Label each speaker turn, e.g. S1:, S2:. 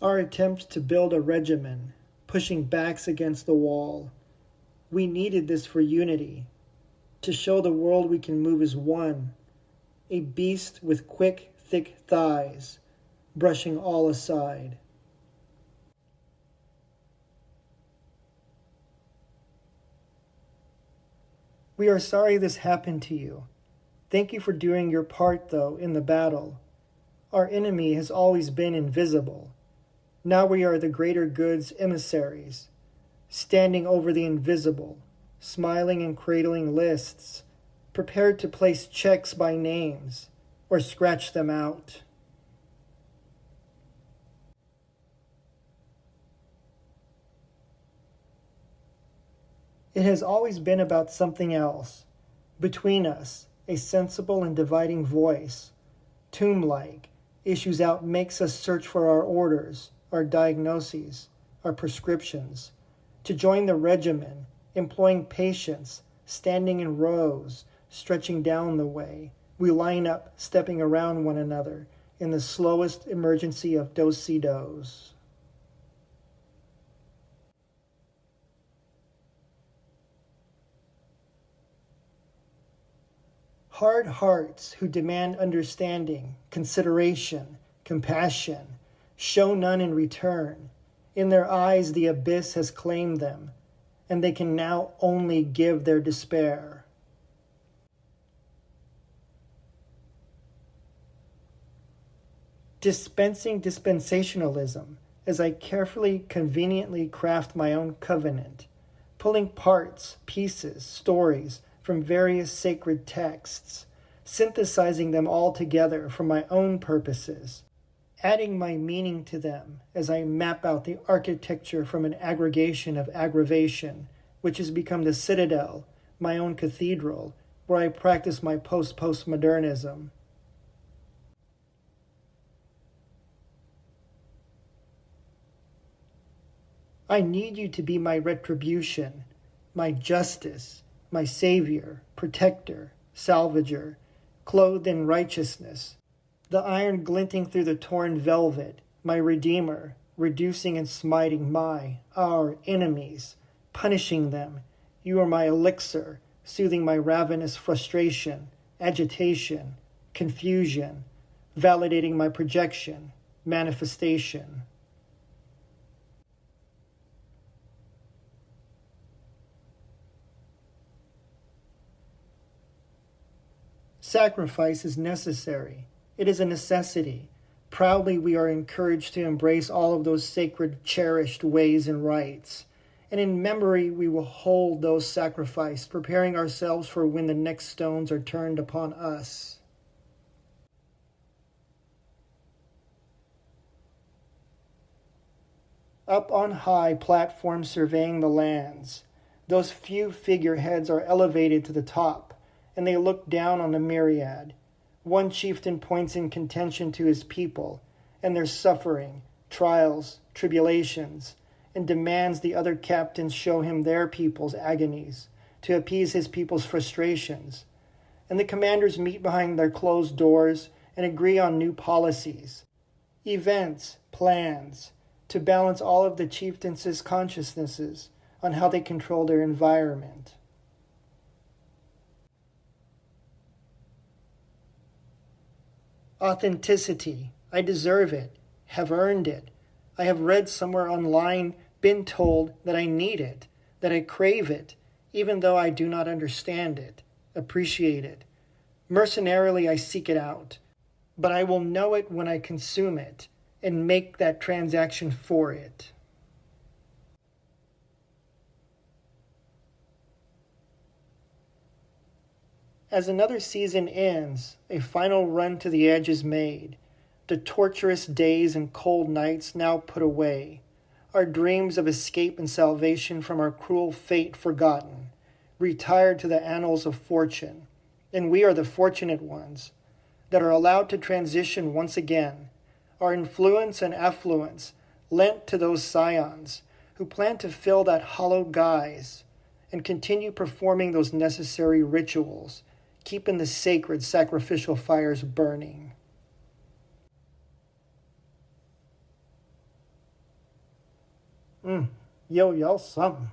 S1: Our attempt to build a regimen, pushing backs against the wall. We needed this for unity, to show the world we can move as one, a beast with quick, thick thighs, brushing all aside. We are sorry this happened to you. Thank you for doing your part, though, in the battle. Our enemy has always been invisible. Now we are the greater good's emissaries, standing over the invisible, smiling and cradling lists, prepared to place checks by names or scratch them out. It has always been about something else. Between us, a sensible and dividing voice, tomb-like, issues out makes us search for our orders, our diagnoses, our prescriptions, to join the regimen, employing patience, standing in rows, stretching down the way. We line up, stepping around one another, in the slowest emergency of do-si-dos. Hard hearts who demand understanding, consideration, compassion, show none in return. In their eyes the abyss has claimed them, and they can now only give their despair. Dispensing dispensationalism as I carefully, conveniently craft my own covenant, pulling parts, pieces, stories, from various sacred texts, synthesizing them all together for my own purposes, adding my meaning to them as I map out the architecture from an aggregation of aggravation, which has become the citadel, my own cathedral, where I practice my postmodernism. I need you to be my retribution, my justice, my savior, protector, salvager, clothed in righteousness, the iron glinting through the torn velvet, my redeemer, reducing and smiting our enemies, punishing them. You are my elixir, soothing my ravenous frustration, agitation, confusion, validating my projection, manifestation. Sacrifice is necessary. It is a necessity. Proudly we are encouraged to embrace all of those sacred, cherished ways and rites. And in memory we will hold those sacrificed, preparing ourselves for when the next stones are turned upon us. Up on high platforms surveying the lands, those few figureheads are elevated to the top, and they look down on the myriad. One chieftain points in contention to his people and their suffering, trials, tribulations, and demands the other captains show him their people's agonies to appease his people's frustrations. And the commanders meet behind their closed doors and agree on new policies, events, plans, to balance all of the chieftains' consciousnesses on how they control their environment. Authenticity. I deserve it, have earned it. I have read somewhere online, been told that I need it, that I crave it, even though I do not understand it, appreciate it. Mercenarily I seek it out, but I will know it when I consume it and make that transaction for it. As another season ends, a final run to the edge is made. The torturous days and cold nights now put away. Our dreams of escape and salvation from our cruel fate forgotten, retired to the annals of fortune. And we are the fortunate ones that are allowed to transition once again. Our influence and affluence lent to those scions who plan to fill that hollow guise and continue performing those necessary rituals, keeping the sacred sacrificial fires burning. You'll yell something.